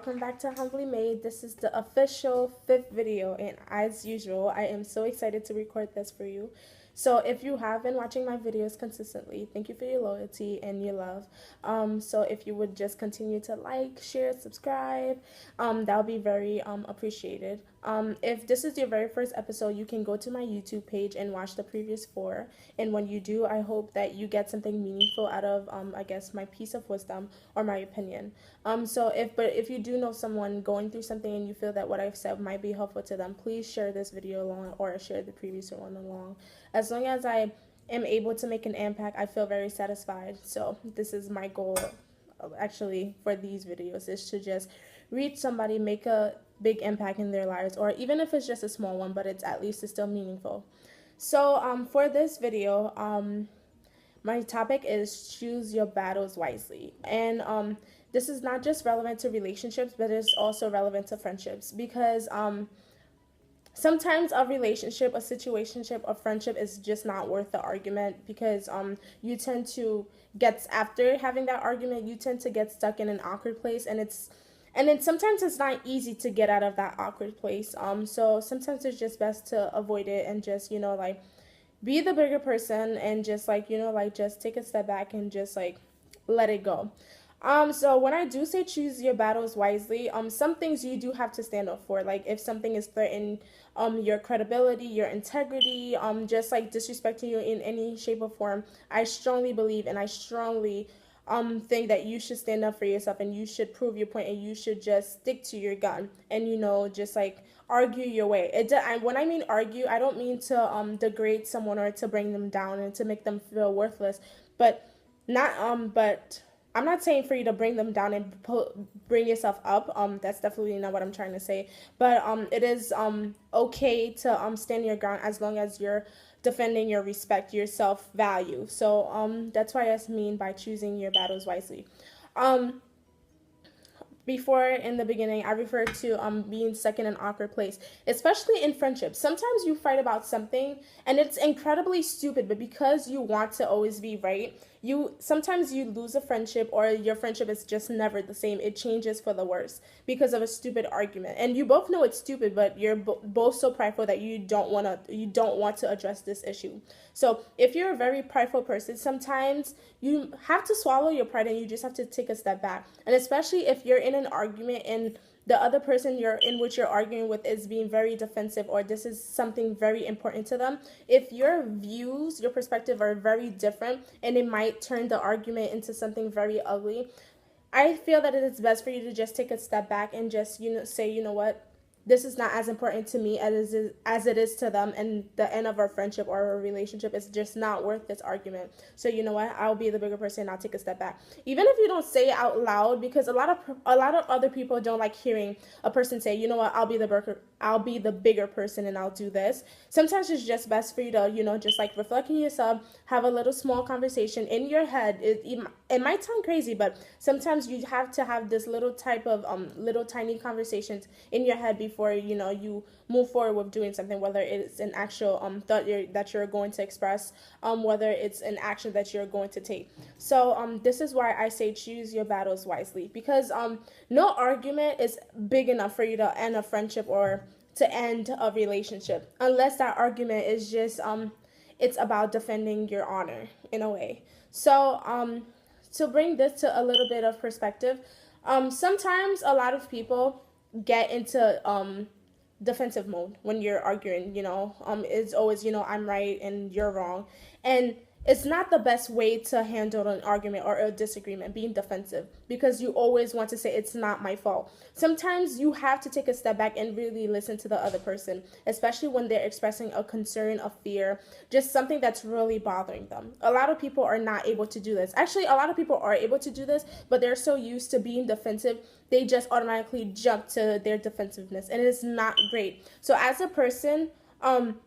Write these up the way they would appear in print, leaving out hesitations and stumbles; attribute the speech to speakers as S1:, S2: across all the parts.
S1: welcome back to Humbly Mae. This is the official 5th video, and as usual, I am so excited to record this for you. So if you have been watching my videos consistently, thank you for your loyalty and your love. So if you would just continue to like, share, subscribe, that would be very appreciated. If this is your very first episode, you can go to my YouTube page and watch the previous 4. And when you do, I hope that you get something meaningful out of, I guess, my piece of wisdom or my opinion. But if you do know someone going through something and you feel that what I've said might be helpful to them, please share this video along or share the previous one along. As long as I am able to make an impact, I feel very satisfied. So this is my goal, actually, for these videos, is to just reach somebody, make a big impact in their lives, or even if it's just a small one, but it's at least it's still meaningful. So for this video, my topic is choose your battles wisely. And this is not just relevant to relationships, but it's also relevant to friendships, because sometimes a relationship, a situationship, a friendship is just not worth the argument, because you tend to get, after having that argument, you tend to get stuck in an awkward place, and then sometimes it's not easy to get out of that awkward place. So sometimes it's just best to avoid it and just, like, be the bigger person and just, just take a step back and just, let it go. So when I do say choose your battles wisely, some things you do have to stand up for. Like, if something is threatening your credibility, your integrity, just disrespecting you in any shape or form, I strongly believe and I strongly think that you should stand up for yourself and you should prove your point and you should just stick to your gun and just argue your way. And when I mean argue, I don't mean to degrade someone or to bring them down and to make them feel worthless, but I'm not saying for you to bring them down and bring yourself up. That's definitely not what I'm trying to say. But it is okay to stand your ground as long as you're defending your respect, your self-value. So that's what I mean by choosing your battles wisely. Before, in the beginning, I referred to being stuck in an awkward place, especially in friendships. Sometimes you fight about something and it's incredibly stupid, but because you want to always be right, sometimes you lose a friendship, or your friendship is just never the same. It changes for the worse because of a stupid argument, and you both know it's stupid, but you're both so prideful that you don't want to address this issue. So if you're a very prideful person, sometimes you have to swallow your pride and you just have to take a step back. And especially if you're in an argument and the other person which you're arguing with is being very defensive, or this is something very important to them, if your views, your perspective are very different and it might turn the argument into something very ugly, I feel that it is best for you to just take a step back and just say, you know what, this is not as important to me as it is to them, and the end of our friendship or our relationship is just not worth this argument. So you know what, I'll be the bigger person and I'll take a step back. Even if you don't say it out loud, because a lot of other people don't like hearing a person say, you know what, I'll be the bigger person and I'll do this. Sometimes it's just best for you to, just reflect on yourself, have a little small conversation in your head. It might sound crazy, but sometimes you have to have this little type of little tiny conversations in your head before you move forward with doing something, whether it's an actual thought that you're going to express, whether it's an action that you're going to take. So this is why I say choose your battles wisely, because no argument is big enough for you to end a friendship or to end a relationship, unless that argument is just it's about defending your honor in a way. So to bring this to a little bit of perspective, sometimes a lot of people get into defensive mode when you're arguing. It's always, I'm right and you're wrong, and it's not the best way to handle an argument or a disagreement, being defensive, because you always want to say it's not my fault. Sometimes you have to take a step back and really listen to the other person, especially when they're expressing a concern, a fear, just something that's really bothering them. A lot of people are not able to do this. Actually, a lot of people are able to do this, but they're so used to being defensive, they just automatically jump to their defensiveness, and it's not great. So as a person,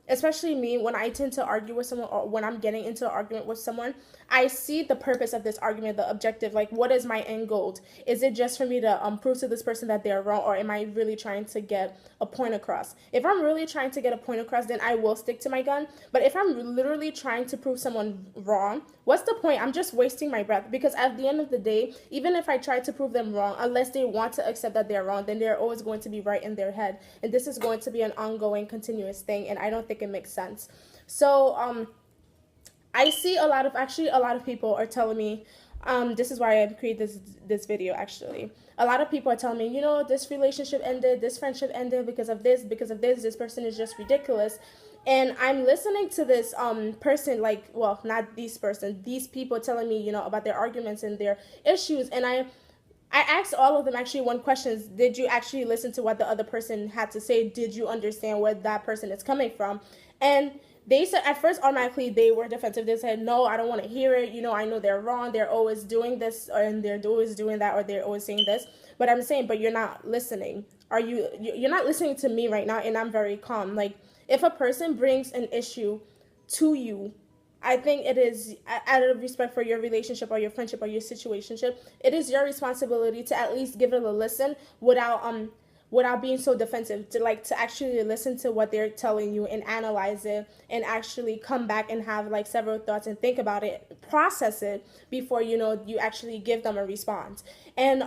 S1: especially me, when I tend to argue with someone, or when I'm getting into an argument with someone, I see the purpose of this argument, the objective, like, what is my end goal? Is it just for me to prove to this person that they're wrong, or am I really trying to get a point across? If I'm really trying to get a point across, then I will stick to my gun. But if I'm literally trying to prove someone wrong, what's the point? I'm just wasting my breath, because at the end of the day, even if I try to prove them wrong, unless they want to accept that they're wrong, then they're always going to be right in their head. And this is going to be an ongoing, continuous thing. And I don't think it makes sense. So, I see a lot of people are telling me, this is why I created this video actually. A lot of people are telling me, you know, this relationship ended, this friendship ended because of this, this person is just ridiculous. And I'm listening to this person, like, well, not these person, these people telling me, you know, about their arguments and their issues. And I asked all of them actually one question: did you actually listen to what the other person had to say? Did you understand where that person is coming from? And they said at first automatically they were defensive. They said, no, I don't want to hear it. You know, I know they're wrong. They're always doing this, and they're always doing that, or they're always saying this. But I'm saying, but you're not listening. You're not listening to me right now, and I'm very calm. Like, if a person brings an issue to you, I think it is, out of respect for your relationship or your friendship or your situationship, it is your responsibility to at least give it a listen without being so defensive, to actually listen to what they're telling you and analyze it, and actually come back and have like several thoughts and think about it, process it before, you know, you actually give them a response. And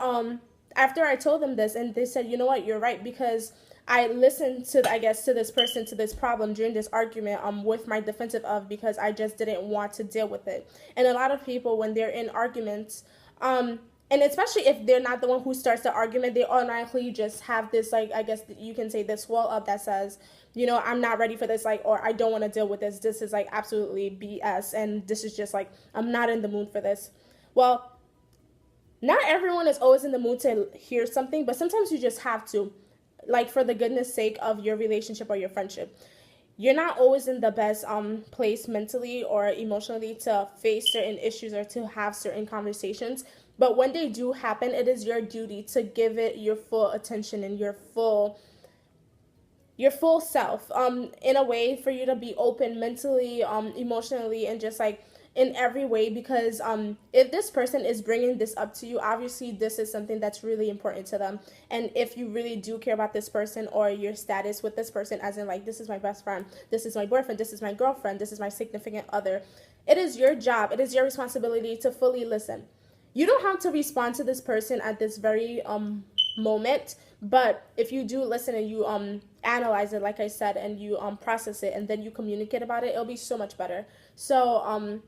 S1: after I told them this, and they said, you know what, you're right, because I listened to, I guess, to this person, to this problem during this argument, with my defensive of, because I just didn't want to deal with it. And a lot of people, when they're in arguments, and especially if they're not the one who starts the argument, they automatically just have this, like, I guess you can say, this wall up that says, you know, I'm not ready for this, like, or I don't want to deal with this. This is like absolutely BS, and this is just like, I'm not in the mood for this. Well, not everyone is always in the mood to hear something, but sometimes you just have to, like, for the goodness sake of your relationship or your friendship. You're not always in the best place mentally or emotionally to face certain issues or to have certain conversations. But when they do happen, it is your duty to give it your full attention and your full self, in a way for you to be open mentally, emotionally, and just like in every way. Because if this person is bringing this up to you, obviously this is something that's really important to them. And if you really do care about this person or your status with this person, as in like, this is my best friend, this is my boyfriend, this is my girlfriend, this is my significant other, it is your job, it is your responsibility to fully listen. You don't have to respond to this person at this very moment, but if you do listen and you analyze it, like I said, and you process it, and then you communicate about it, it'll be so much better. So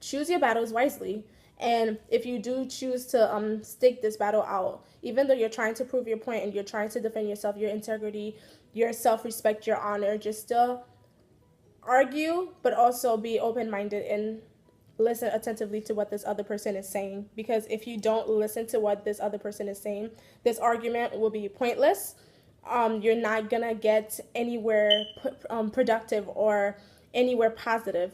S1: choose your battles wisely. And if you do choose to stick this battle out, even though you're trying to prove your point and you're trying to defend yourself, your integrity, your self-respect, your honor, just still argue, but also be open-minded and listen attentively to what this other person is saying. Because if you don't listen to what this other person is saying, this argument will be pointless. You're not gonna get anywhere productive or anywhere positive.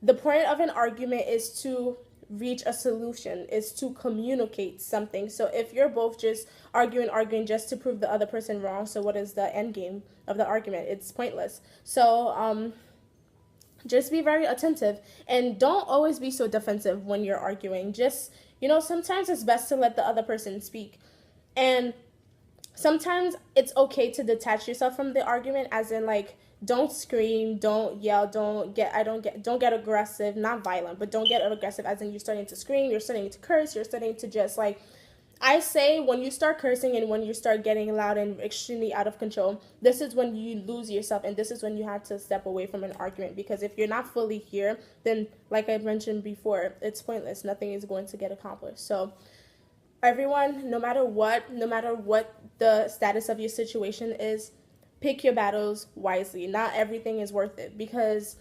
S1: The point of an argument is to reach a solution, is to communicate something. So if you're both just arguing just to prove the other person wrong, so what is the end game of the argument? It's pointless. So just be very attentive, and don't always be so defensive when you're arguing. Just, you know, sometimes it's best to let the other person speak. And sometimes it's okay to detach yourself from the argument, as in like, don't scream, don't yell, don't get aggressive, not violent, but don't get aggressive, as in you're starting to scream, you're starting to curse, you're starting to just like, I say, when you start cursing and when you start getting loud and extremely out of control, this is when you lose yourself, and this is when you have to step away from an argument. Because if you're not fully here, then, like I mentioned before, it's pointless. Nothing is going to get accomplished. So everyone, no matter what the status of your situation is, pick your battles wisely. Not everything is worth it, because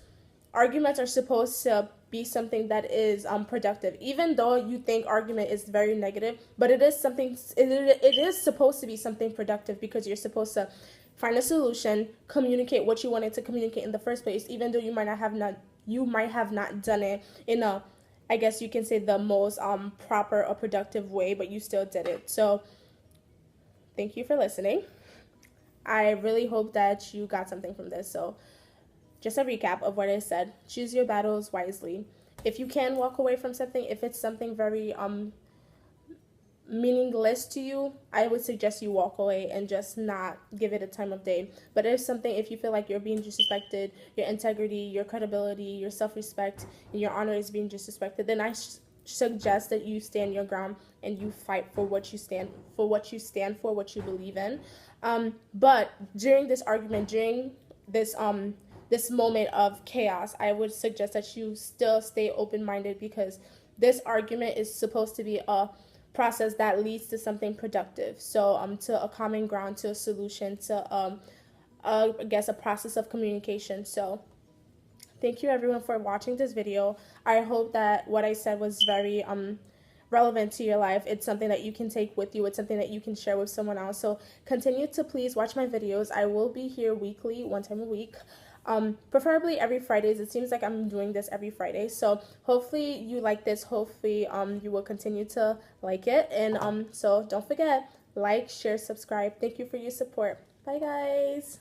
S1: arguments are supposed to be something that is productive. Even though you think argument is very negative, but it is something. It is supposed to be something productive, because you're supposed to find a solution, communicate what you wanted to communicate in the first place. Even though you might have not done it in a, I guess you can say, the most proper or productive way, but you still did it. So thank you for listening. I really hope that you got something from this. So just a recap of what I said: choose your battles wisely. If you can walk away from something, if it's something very meaningless to you, I would suggest you walk away and just not give it a time of day. But if you feel like you're being disrespected, your integrity, your credibility, your self-respect, and your honor is being disrespected, then I suggest that you stand your ground and you fight for what you stand for, what you believe in. But during this argument, during this moment of chaos, I would suggest that you still stay open-minded, because this argument is supposed to be a process that leads to something productive. So to a common ground, to a solution, to I guess a process of communication. So thank you everyone for watching this video. I hope that what I said was very relevant to your life. It's something that you can take with you. It's something that you can share with someone else. So continue to please watch my videos. I will be here weekly, one time a week. Preferably every Fridays. It seems like I'm doing this every Friday. So hopefully you like this. Hopefully you will continue to like it. And so don't forget, like, share, subscribe. Thank you for your support. Bye guys.